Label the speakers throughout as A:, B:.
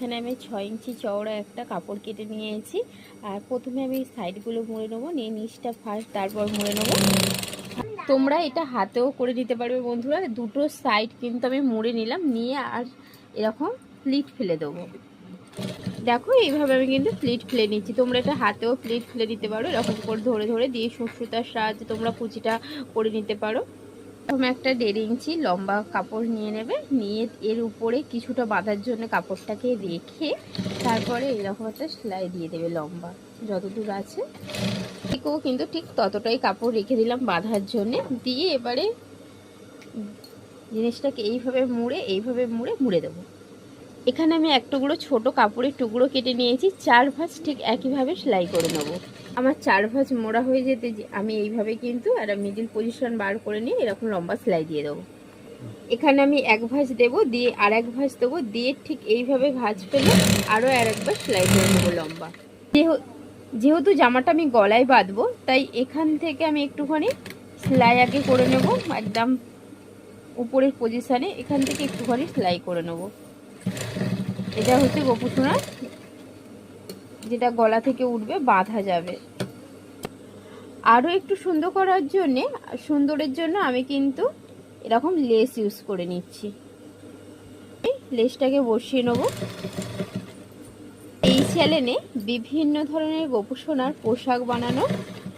A: এখানে আমি 6 ইঞ্চি চওড়া একটা কাপড় কেটে নিয়েছি। আর প্রথমে আমি সাইডগুলো মুড়ে নেবো, নিয়ে নিচটা ফার্স্ট, তারপর মুড়ে নেবো। তোমরা এটা হাতেও করে নিতে পারবে বন্ধুরা। দুটো সাইড কিন্তু আমি মুড়ে নিলাম, নিয়ে আর এরকম প্লিট ফেলে দেবো। দেখো এইভাবে আমি কিন্তু প্লিট ফেলে নিচ্ছি। তোমরা এটা হাতেও প্লিট ফেলে নিতে পারো, এরকম করে ধরে ধরে দিয়ে সুতার সাহায্যে তোমরা কুচিটা করে নিতে পারো। প্রথমে একটা 1.5 ইঞ্চি লম্বা কাপড় নিয়ে নেবে, নিয়ে এর উপরে কিছুটা বাঁধার জন্য কাপড়টাকে রেখে তারপরে এরকম একটা সেলাই দিয়ে দেবে লম্বা যতদূর আছে। ঠিকও কিন্তু ঠিক ততটাই কাপড় রেখে দিলাম বাঁধার জন্য। দিয়ে এবারে জিনিসটাকে এইভাবে মুড়ে দেবো। এখানে আমি এক টুকরো ছোট কাপড়ের টুকরো কেটে নিয়েছি, 4 ভাঁজ ঠিক একইভাবে সেলাই করে নেব। আমার 4 ভাঁজ মোড়া হয়ে যেতে আমি এইভাবে কিন্তু একটা মিডিল পজিশন বার করে নিয়ে এরকম লম্বা সেলাই দিয়ে দেবো। এখানে আমি 1 ভাঁজ দেবো, দিয়ে আর 1 ভাঁজ দেবো, দিয়ে ঠিক এইভাবে ভাঁজ ফেলে আরও আর একবার সেলাই করে নেবো লম্বা। যেহেতু জামাটা আমি গলায় বাঁধবো, তাই এখান থেকে আমি একটুখানি সেলাই আগে করে নেব, একদম উপরের পজিশানে এখান থেকে একটুখানি সেলাই করে নেব। এটা হচ্ছে গোপুসোনা, যেটা গলা থেকে উঠবে, বাঁধা যাবে। আরও একটু সুন্দর করার জন্যে, সুন্দরের জন্য আমি কিন্তু এরকম লেস ইউজ করে নিচ্ছি। লেসটাকে বসিয়ে নেব। এই চ্যানেলে বিভিন্ন ধরনের গোপুসোনার পোশাক বানানো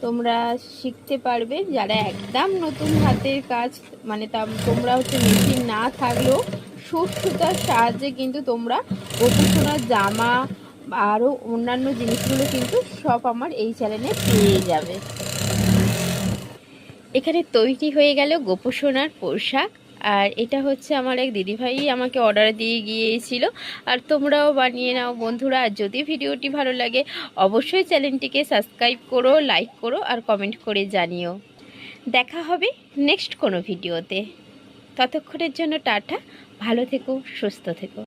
A: তোমরা শিখতে পারবে। যারা একদম নতুন হাতের কাজ, মানে তোমরা হচ্ছে মেশিন না থাকলেও সুতার সাহায্যে কিন্তু তোমরা গোপুসোনার জামা আরও অন্যান্য জিনিসগুলো কিন্তু সব আমার এই চ্যানেলে পেয়ে যাবে। এখানে তৈরি হয়ে গেল গোপুসোনার পোশাক। আর এটা হচ্ছে আমার এক দিদিভাই আমাকে অর্ডার দিয়ে গিয়েছিল। আর তোমরাও বানিয়ে নাও বন্ধুরা। আর যদি ভিডিওটি ভালো লাগে অবশ্যই চ্যানেলটিকে সাবস্ক্রাইব করো, লাইক করো আর কমেন্ট করে জানিও। দেখা হবে নেক্সট কোনো ভিডিওতে। ততক্ষণের জন্য টাটা, ভালো থেকো, সুস্থ থেকো।